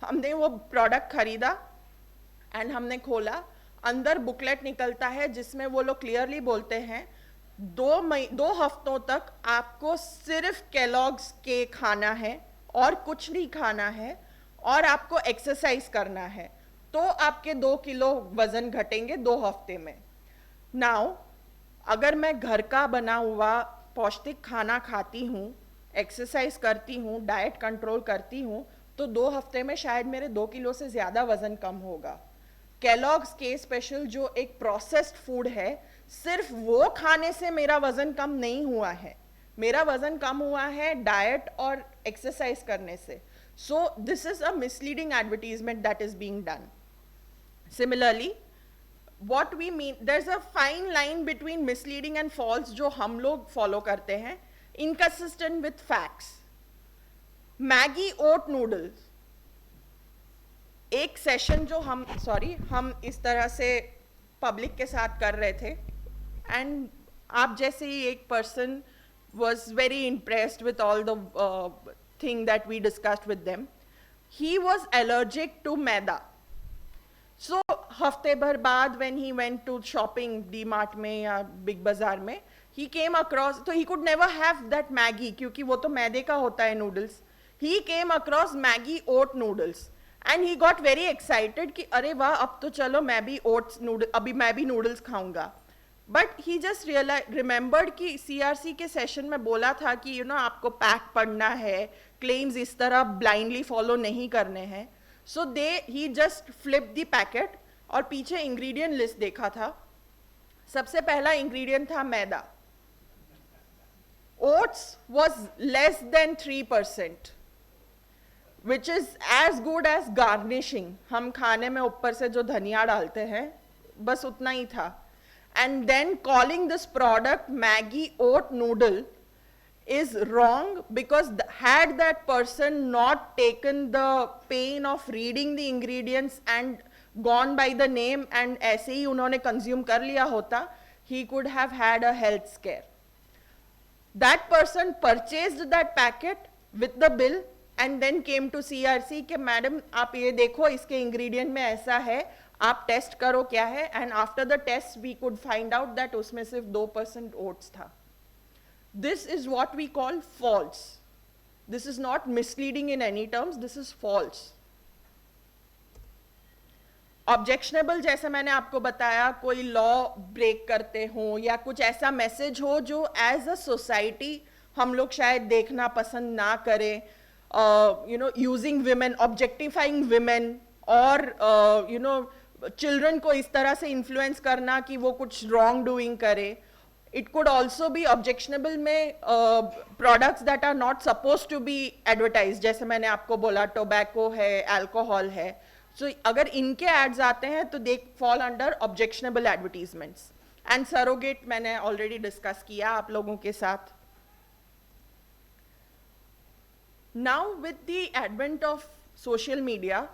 हमने वो प्रोडक्ट खरीदा एंड हमने खोला, अंदर बुकलेट निकलता है जिसमें वो लोग क्लियरली बोलते हैं 2 हफ्तों तक आपको सिर्फ Kellogg's के खाना है और कुछ नहीं खाना है और आपको एक्सरसाइज करना है, तो आपके 2 किलो वजन घटेंगे 2 हफ्ते में. नाउ अगर मैं घर का बना हुआ पौष्टिक खाना खाती हूँ, एक्सरसाइज करती हूँ, डाइट कंट्रोल करती हूँ, तो 2 हफ्ते में शायद मेरे 2 किलो से ज़्यादा वजन कम होगा. Kellogg's K Special जो एक प्रोसेस्ड फूड है, सिर्फ वो खाने से मेरा वजन कम नहीं हुआ है, मेरा वजन कम हुआ है डाइट और एक्सरसाइज करने से. So this is a misleading advertisement that is being done. Similarly, what we mean, there's a fine line between misleading and false जो हम लोग follow करते हैं. Inconsistent with facts. Maggi oat noodles. एक session जो हम इस तरह से पब्लिक के साथ कर रहे थे, एंड आप जैसे ही एक person was very impressed with all the thing that we discussed with them. He was allergic to maida. So हफ्ते भर बाद when he went to shopping D-Mart में या Big Bazaar में, he came across, so he could never have that Maggi क्योंकि वो तो मैदे का होता है noodles. He came across Maggi oat noodles and he got very excited कि अरे वाह, अब तो चलो मैं भी oats noodles, अभी मैं भी noodles खाऊंगा. बट ही जस्ट रिमेंबर्ड कि CRC के सेशन में बोला था कि आपको पैक पढ़ना है, क्लेम्स इस तरह ब्लाइंडली फॉलो नहीं करने हैं. सो ही जस्ट फ्लिप द पैकेट और पीछे इंग्रेडिएंट लिस्ट देखा था. सबसे पहला इंग्रेडिएंट था मैदा. Oats was less than 3%, which is as good as garnishing. हम खाने में ऊपर से जो धनिया डालते हैं, बस उतना ही था. And then calling this product Maggi oat noodle is wrong, because had that person not taken the pain of reading the ingredients and gone by the name and ऐसे ही उन्होंने consume कर लिया होता, he could have had a health scare. That person purchased that packet with the bill and then came to CRC कि madam आप ये देखो, इसके ingredient में ऐसा है, आप टेस्ट करो क्या है. And after the test we could find out that उसमें सिर्फ 2% ओट्स था. This is what we call false. This is not misleading in any terms, this is false. Objectionable, जैसे मैंने आपको बताया, कोई लॉ ब्रेक करते हो या कुछ ऐसा मैसेज हो जो एज अ सोसाइटी हम लोग शायद देखना पसंद ना करें. यूजिंग विमेन, ऑब्जेक्टिफाइंग विमेन, और चिल्ड्रन को इस तरह से इन्फ्लुएंस करना कि वो कुछ रॉन्ग डूइंग करे. It could also be objectionable में products that are not suppose to be advertise. जैसे मैंने आपको बोला, टोबैको है, अल्कोहल है. सो अगर इनके एड्स आते हैं तो they fall under objectionable advertisements. And surrogate मैंने ऑलरेडी डिस्कस किया आप लोगों के साथ. Now with the advent of social media,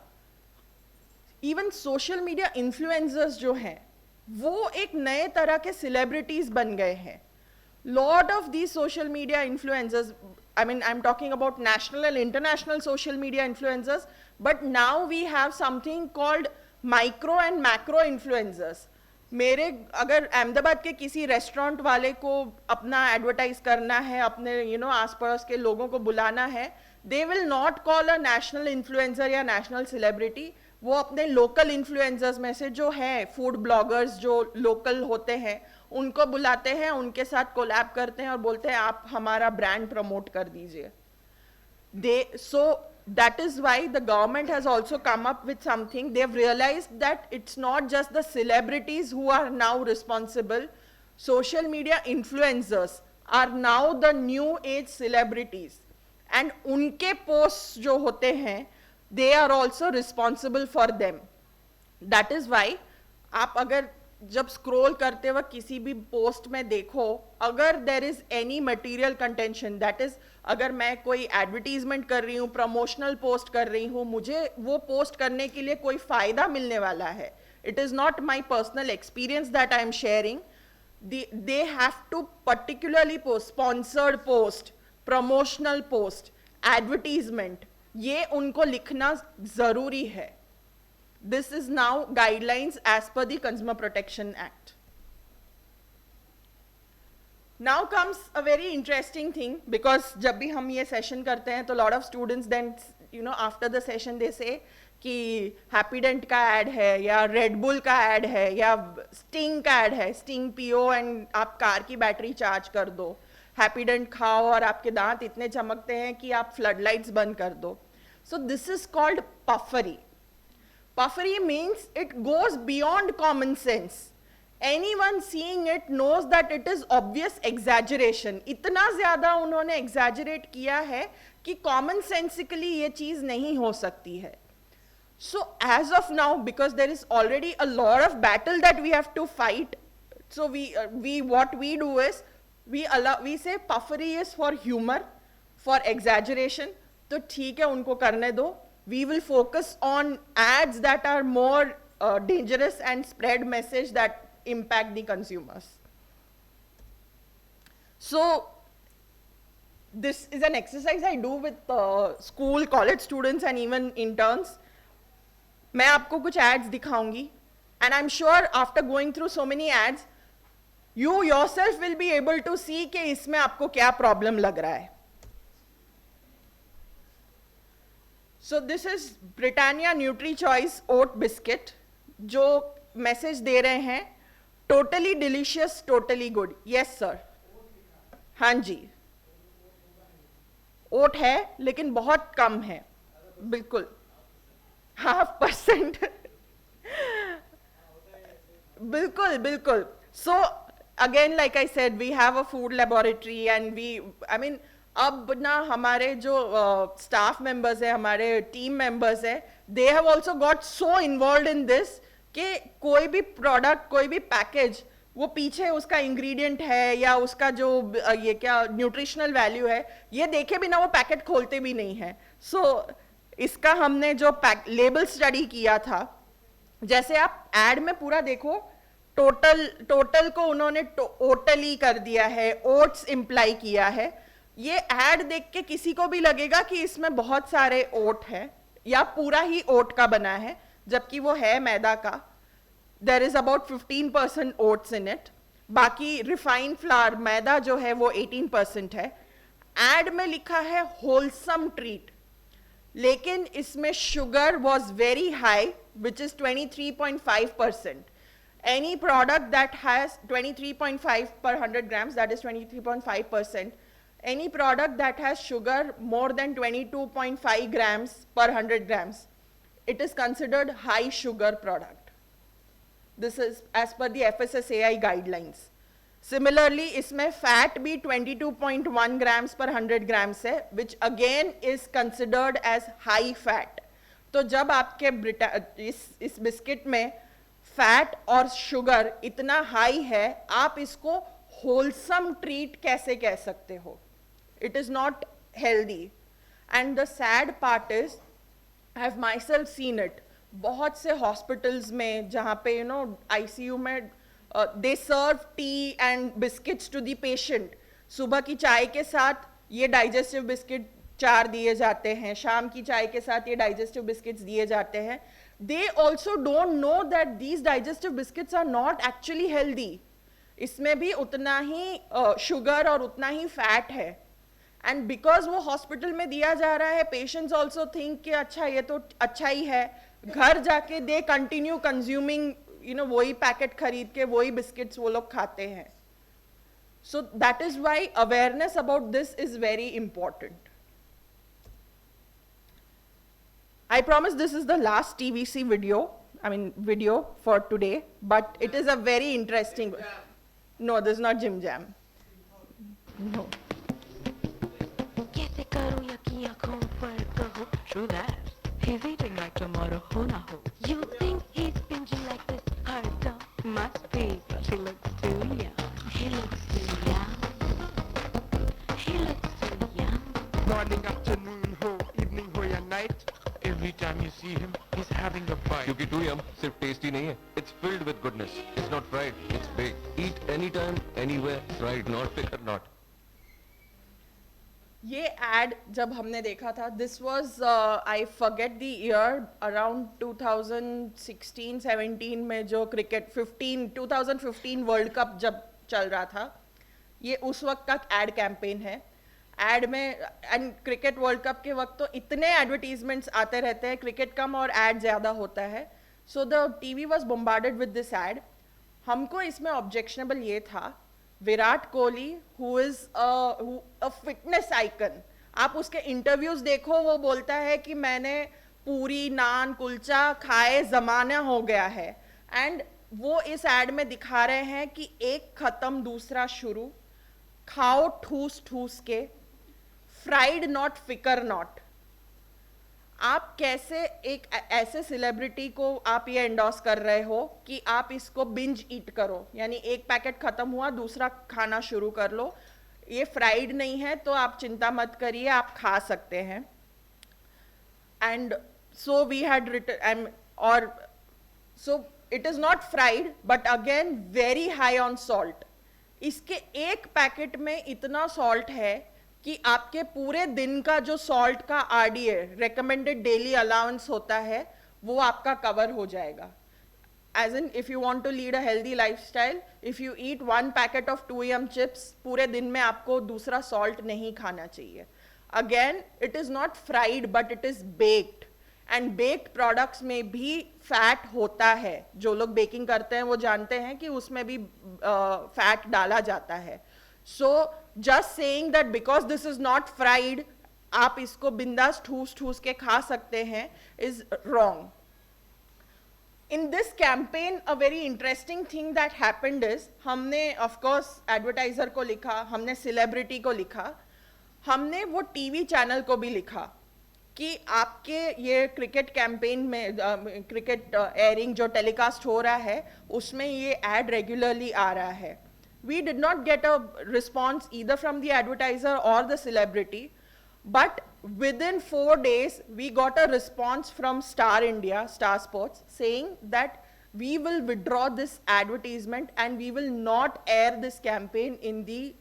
even social media influencers जो हैं वो एक नए तरह के सेलिब्रिटीज बन गए हैं. Lot of the social media influencers, I am talking about national and international social media influencers, but now we have something called micro and macro influencers. मेरे अगर अहमदाबाद के किसी रेस्टोरेंट वाले को अपना एडवर्टाइज करना है, अपने आस पड़ोस के लोगों को बुलाना है, they will not call a national influencer या नेशनल सेलिब्रिटी. वो अपने लोकल इन्फ्लुएंसर्स में से जो है, फूड ब्लॉगर्स जो लोकल होते हैं, उनको बुलाते हैं, उनके साथ कोलैब करते हैं और बोलते हैं आप हमारा ब्रांड प्रमोट कर दीजिए. So that is why the government has also come up with something. They have realized that it's not just the celebrities who are now responsible. Social media influencers are now the new age celebrities. And उनके posts जो होते हैं, they are also responsible for them. That is why आप अगर जब scroll करते वक्त किसी भी पोस्ट में देखो, अगर there is any material contention, that is अगर मैं कोई एडवर्टीजमेंट कर रही हूँ, प्रमोशनल पोस्ट कर रही हूँ, मुझे वो पोस्ट करने के लिए कोई फायदा मिलने वाला है, it is not my personal experience that I am sharing, they have to particularly post sponsored post, promotional post, advertisement, ये उनको लिखना जरूरी है. This is now guidelines as per the Consumer Protection Act. Now comes a very interesting thing, because जब भी हम ये session करते हैं तो lot of students then after the session they say कि हैप्पीडेंट का ऐड है या रेड बुल का ऐड है या स्टिंग का ऐड है, स्टिंग पियो एंड आप कार की बैटरी चार्ज कर दो, हैप्पीडेंट खाओ और आपके दांत इतने चमकते हैं कि आप फ्लड लाइट्स बंद कर दो. So this is called puffery. Puffery means it goes beyond common sense. Anyone seeing it knows that it is obvious exaggeration. इतना ज़्यादा उन्होंने exaggerate किया है कि common sensically ये चीज़ नहीं हो सकती है. So as of now, because there is already a lot of battle that we have to fight, so what we do is we say puffery is for humor, for exaggeration. तो ठीक है, उनको करने दो. We will focus on ads that are more dangerous and spread message that impact the consumers. So this is an exercise I do with school, college students and even interns. मैं आपको कुछ ads दिखाऊंगी, and I'm sure after going through so many ads, you yourself will be able to see कि इसमें आपको क्या problem लग रहा है. So this is Britannia NutriChoice Oat Biscuit, जो मैसेज दे रहे हैं totally delicious, totally good. Yes sir. हाँ जी, ओट है लेकिन बहुत कम है, बिल्कुल 0.5%. बिल्कुल बिल्कुल. So again like I said, we have a food laboratory and we, I mean, अब ना हमारे जो स्टाफ मेंबर्स है, हमारे टीम मेंबर्स है, they have also got so involve in this कि कोई भी प्रोडक्ट, कोई भी पैकेज, वो पीछे उसका इंग्रेडिएंट है या उसका जो ये क्या न्यूट्रिशनल वैल्यू है, ये देखे बिना वो पैकेट खोलते भी नहीं है. सो इसका हमने जो लेबल स्टडी किया था, जैसे आप एड में पूरा देखो, टोटल को उन्होंने ओटली कर दिया है, ओट्स इंप्लाई किया है. ये एड देख के किसी को भी लगेगा कि इसमें बहुत सारे ओट हैं या पूरा ही ओट का बना है, जबकि वो है मैदा का. There is about 15% oats in it. बाकी रिफाइंड फ्लावर, मैदा जो है वो 18% है. एड में लिखा है होलसम ट्रीट, लेकिन इसमें sugar was very high, which is 23.5%. Any product that has 23.5 per 100 grams, that is 23.5%. Any product that has sugar more than 22.5 grams per 100 grams, it is considered high sugar product. This is as per the FSSAI guidelines. Similarly, इसमें fat भी 22.1 grams per 100 grams है, which again is considered as high fat. तो जब आपके इस biscuit में fat और sugar इतना हाई है, आप इसको होलसम ट्रीट कैसे कह सकते हो? It is not healthy. And the sad part is, I have my self seen it. बहुत से हॉस्पिटल्स में जहाँ पे ICU में they serve tea and biscuits to the patient. सुबह की चाय के साथ ये डाइजेस्टिव बिस्किट 4 दिए जाते हैं, शाम की चाय के साथ ये डाइजेस्टिव बिस्किट्स दिए जाते हैं. They also don't know that these digestive biscuits are not actually healthy. इसमें भी उतना ही शुगर और उतना ही फैट है. एंड बिकॉज वो हॉस्पिटल में दिया जा रहा है, पेशेंट्स ऑल्सो थिंक कि अच्छा ये तो अच्छा ही है. घर जाके दे कंटिन्यू कंज्यूमिंग, वही पैकेट खरीद के वही बिस्किट्स वो लोग खाते हैं. So that is why awareness about this is very important. I promise this is the last TVC video for today, but it is a very interesting. No, this is not Jim Jam. No. कैसे करूँ यकीन आँखों पर कहो? True that. He's eating like tomorrow, हो ना हो. You think he's binging like this hardcore? Must be. She looks too young. He looks too young. He looks too young. Morning, afternoon हो, evening हो या night, every time you see him, he's having a bite. क्योंकि too yum सिर्फ tasty नहीं है, it's filled with goodness. It's not fried, it's baked. Eat anytime, anywhere, fried, not pick or not. ये add जब हमने देखा था, this was I forget the year, around 2016-17 में जो क्रिकेट 2015 वर्ल्ड कप जब चल रहा था, ये उस वक्त का एड कैंपेन है. एड में एंड क्रिकेट वर्ल्ड कप के वक्त तो इतने एडवर्टीजमेंट्स आते रहते हैं, क्रिकेट कम और एड ज़्यादा होता है. So the TV was bombarded with this ad. हमको इसमें ऑब्जेक्शनेबल ये था, Virat Kohli who is a fitness icon, आप उसके इंटरव्यूज देखो, वो बोलता है कि मैंने पूरी नान कुलचा खाए जमाना हो गया है. एंड वो इस एड में दिखा रहे हैं कि एक खत्म दूसरा शुरू, खाओ ठूस ठूस के, फ्राइड नॉट फिकर नॉट. आप कैसे एक ऐसे सेलिब्रिटी को आप ये एंडोर्स कर रहे हो कि आप इसको बिंज ईट करो, यानी एक पैकेट खत्म हुआ दूसरा खाना शुरू कर लो, ये फ्राइड नहीं है तो आप चिंता मत करिए, आप खा सकते हैं. And so we had written और so it is not fried but again very high on salt. इसके एक पैकेट में इतना सॉल्ट है कि आपके पूरे दिन का जो सॉल्ट का RDA रेकमेंडेड डेली अलाउंस होता है वो आपका कवर हो जाएगा. As in if you want to lead a healthy lifestyle, if you eat 1 packet of 2 yum chips, पूरे दिन में आपको दूसरा सॉल्ट नहीं खाना चाहिए. Again it is not fried but it is baked and baked products में भी फैट होता है. जो लोग बेकिंग करते हैं वो जानते हैं कि उसमें भी फैट डाला जाता है. So just saying that because this is not fried, आप इसको बिंदास ठूस ठूस के खा सकते हैं, is wrong. In this campaign, a very interesting thing that happened is, हमने of course advertiser को लिखा, हमने celebrity को लिखा, हमने वो टीवी चैनल को भी लिखा कि आपके ये क्रिकेट कैंपेन में, क्रिकेट एयरिंग जो टेलीकास्ट हो रहा है उसमें ये एड रेगुलरली आ रहा है. We did not get a response either from the advertiser or the celebrity, but within 4 days we got a response from Star India, Star Sports, saying that we will withdraw this advertisement and we will not air this campaign in the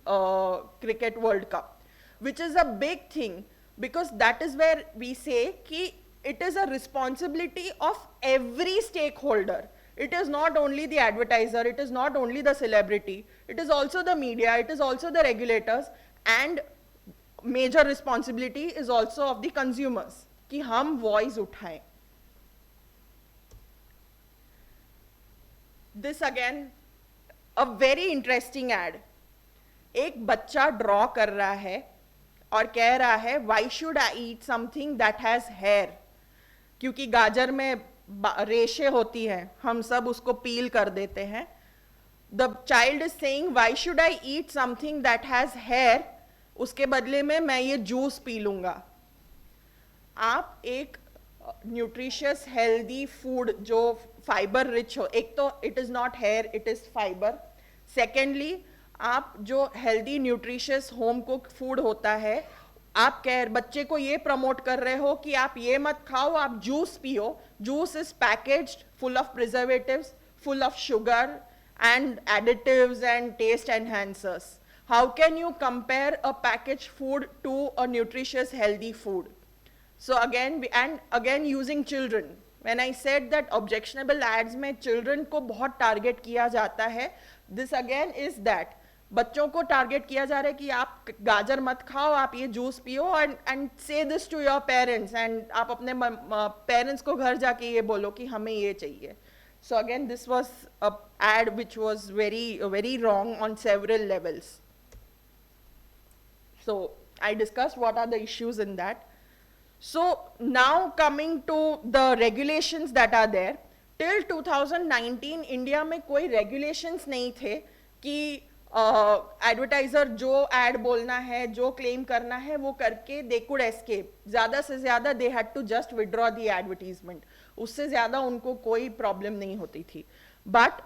Cricket World Cup, which is a big thing, because that is where we say ki it is a responsibility of every stakeholder. It is not only the advertiser, it is not only the celebrity, it is also the media, it is also the regulators, and major responsibility is also of the consumers कि हम voice उठाएं. This again a very interesting ad. एक बच्चा draw कर रहा है और कह रहा है why should I eat something that has hair? क्योंकि गाजर में रेशे होती हैं, हम सब उसको पील कर देते हैं. The child is saying why should I eat something that has hair? उसके बदले में मैं ये जूस पी लूँगा. आप एक न्यूट्रिशियस हेल्दी फूड जो फाइबर रिच हो, एक तो it is not here, it is fibre. Secondly आप जो healthy nutritious home cook food होता है, आप बच्चे को ये प्रमोट कर रहे हो कि आप ये मत खाओ, आप जूस पियो. Juice is packaged full of preservatives, full of sugar and additives and taste enhancers. How can you compare a packaged food to a nutritious healthy food? So again using children. When I said that objectionable ads में children को बहुत target किया जाता है, this again is that बच्चों को target किया जा रहा है कि आप गाजर मत खाओ, आप ये जूस पियो, and say this to your parents, and आप अपने parents को घर जाके ये बोलो कि हमें ये चाहिए. So again, this was a ad which was very wrong on several levels. So I discussed what are the issues in that. So now coming to the regulations that are there. Till 2019 India में कोई regulations नहीं थे कि advertiser जो ad बोलना है, जो claim करना है वो करके they could escape. ज़्यादा से ज़्यादा they had to just withdraw the advertisement. उससे ज़्यादा उनको कोई प्रॉब्लम नहीं होती थी. बट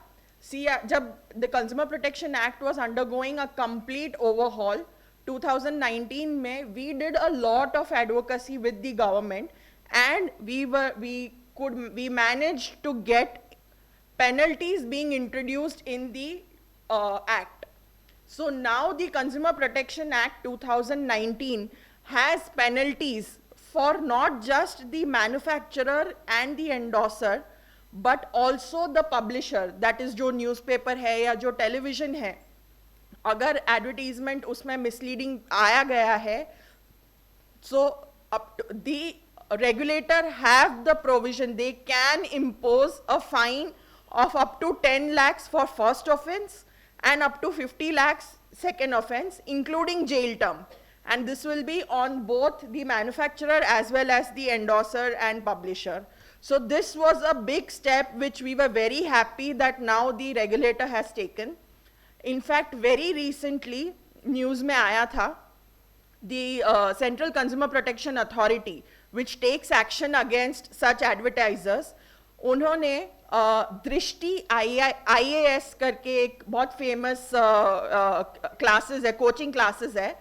जब the consumer protection act was undergoing a complete overhaul 2019 में, we did a lot of advocacy with the government and we managed to get penalties being introduced in the act. So now the Consumer Protection Act 2019 has penalties for not just the manufacturer and the endorser, but also the publisher, that is जो newspaper है या जो television है. अगर advertisement उसमें misleading आया गया है, so the regulator have the provision, they can impose a fine of up to 10 lakhs for first offense and up to 50 lakhs second offense, including jail term. And this will be on both the manufacturer as well as the endorser and publisher. So this was a big step which we were very happy that now the regulator has taken. In fact, very recently news में आया था, the Central Consumer Protection Authority, which takes action against such advertisers, उन्होंने दृष्टि IAS करके एक बहुत famous classes है, coaching classes है,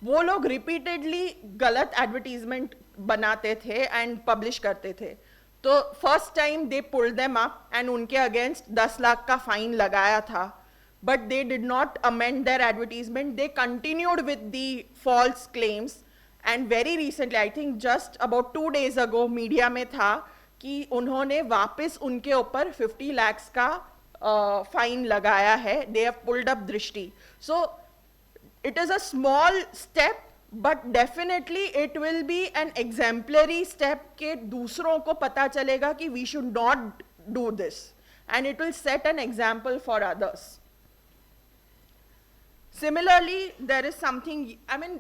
वो लोग रिपीटेडली गलत एडवर्टीजमेंट बनाते थे एंड पब्लिश करते थे. तो first time they pulled them up and उनके अगेंस्ट 10 लाख का फाइन लगाया था. But they did not amend their advertisement. They continued with the false claims. And very recently, I think just about 2 days ago, media में था कि उन्होंने वापस उनके ऊपर 50 lakhs का फाइन लगाया है. They have pulled up दृष्टि. So it is a small step, but definitely it will be an exemplary step कि दूसरों को पता चलेगा कि we should not do this, and it will set an example for others. Similarly, there is something, I mean,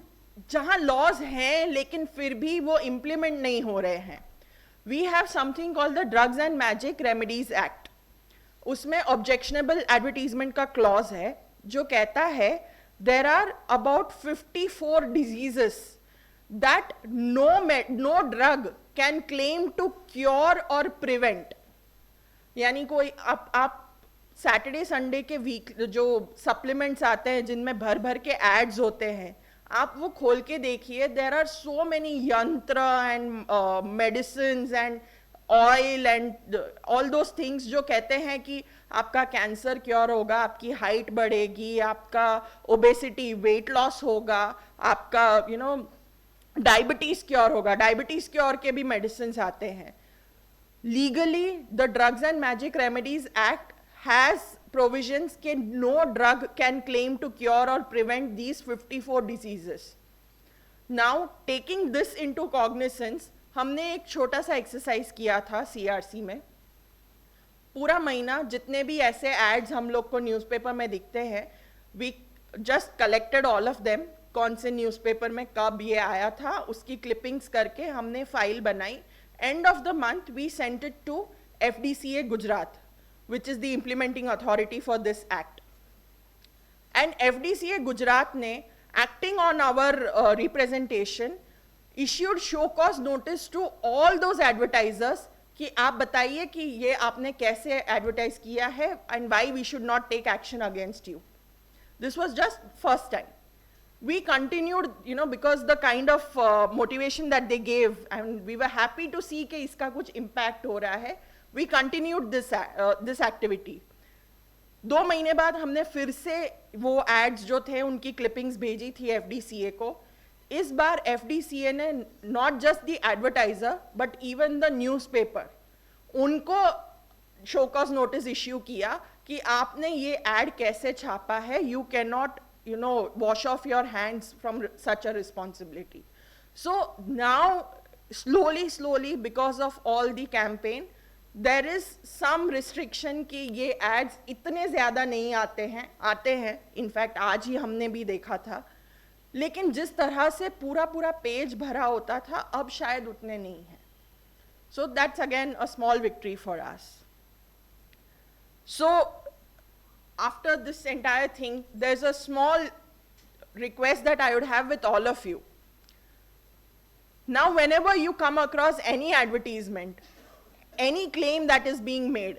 जहाँ laws हैं लेकिन फिर भी वो implement नहीं हो रहे हैं. We have something called the Drugs and Magic Remedies Act. उसमें objectionable advertisement का clause है जो कहता है there are about 54 diseases that no drug can claim to cure or prevent. यानी कोई आप सैटरडे संडे के वीक जो सप्लीमेंट्स आते हैं जिनमें भर भर के एड्स होते हैं, आप वो खोल के देखिए, देर आर सो मेनी यंत्र and medicines and oil and all those things जो कहते हैं कि आपका कैंसर क्योर होगा, आपकी हाइट बढ़ेगी, आपका ओबेसिटी वेट लॉस होगा, आपका डायबिटीज क्योर होगा. डायबिटीज क्योर के भी मेडिसिन्स आते हैं. Legally the drugs and magic remedies act has provisions that no drug can claim to cure or prevent these 54 diseases. Now, taking this into cognizance, हमने एक छोटा सा एक्सरसाइज किया था CRC में. पूरा महीना जितने भी ऐसे एड्स हम लोग को न्यूज़पेपर में दिखते हैं, we just collected all of them. कौन से न्यूज़पेपर में कब ये आया था, उसकी क्लिपिंग्स करके हमने फाइल बनाई. End of the month, we sent it to FDCA Gujarat, which is the implementing authority for this act. And FDCA Gujarat ne, acting on our representation, issued show cause notice to all those advertisers कि आप बताइए कि ये आपने कैसे advertise किया है and why we should not take action against you. This was just first time. We continued, because the kind of motivation that they gave, and we were happy to see कि इसका कुछ impact हो रहा है. We continued this activity. 2 महीने बाद हमने फिर से वो ads जो थे उनकी clippings भेजी थी FDCA को. इस बार FDCA ने not just the advertiser but even the newspaper उनको show cause notice issue किया कि आपने ये ad कैसे छापा है. You cannot wash off your hands from such a responsibility. So now slowly because of all the campaign, there is some restriction कि ये ads इतने ज़्यादा नहीं आते हैं. In fact, आज ही हमने भी देखा था. लेकिन जिस तरह से पूरा पेज भरा होता था, अब शायद उतने नहीं हैं. So that's again a small victory for us. So after this entire thing, there's a small request that I would have with all of you. Now, whenever you come across any advertisement, any claim that is being made,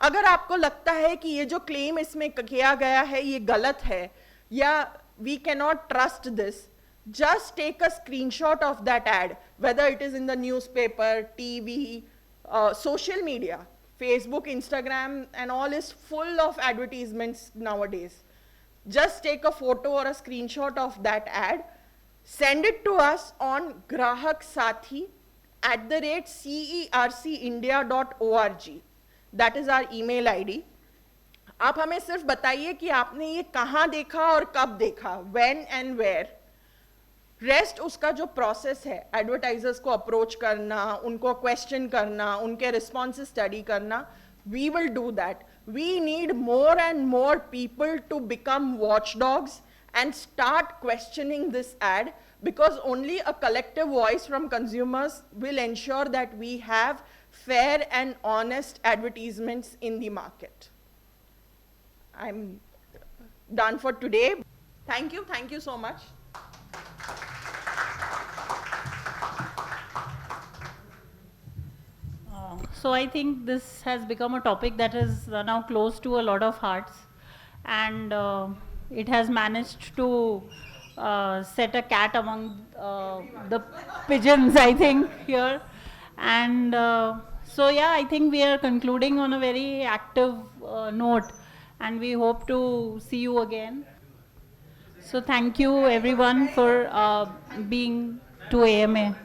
अगर आपको लगता है कि ये जो claim इसमें किया गया है ये गलत है या we cannot trust this, just take a screenshot of that ad, whether it is in the newspaper, TV, social media. Facebook, Instagram and all is full of advertisements nowadays. Just take a photo or a screenshot of that ad, send it to us on grahaksathi@cercindia.org. That is our email ID. आप हमें सिर्फ बताइए कि आपने ये कहाँ देखा और कब देखा, when and where. रेस्ट उसका जो प्रोसेस है, एडवर्टाइजर्स को अप्रोच करना, उनको क्वेश्चन करना, उनके रिस्पॉन्सेस स्टडी करना, we will do that. We need more and more people to become watchdogs and start questioning this ad, because only a collective voice from consumers will ensure that we have fair and honest advertisements in the market. I'm done for today. Thank you so much. So I think this has become a topic that is now close to a lot of hearts, and it has managed to set a cat among the pigeons, I think, here. And so yeah, I think we are concluding on a very active note, and we hope to see you again. So thank you everyone for being to AMA.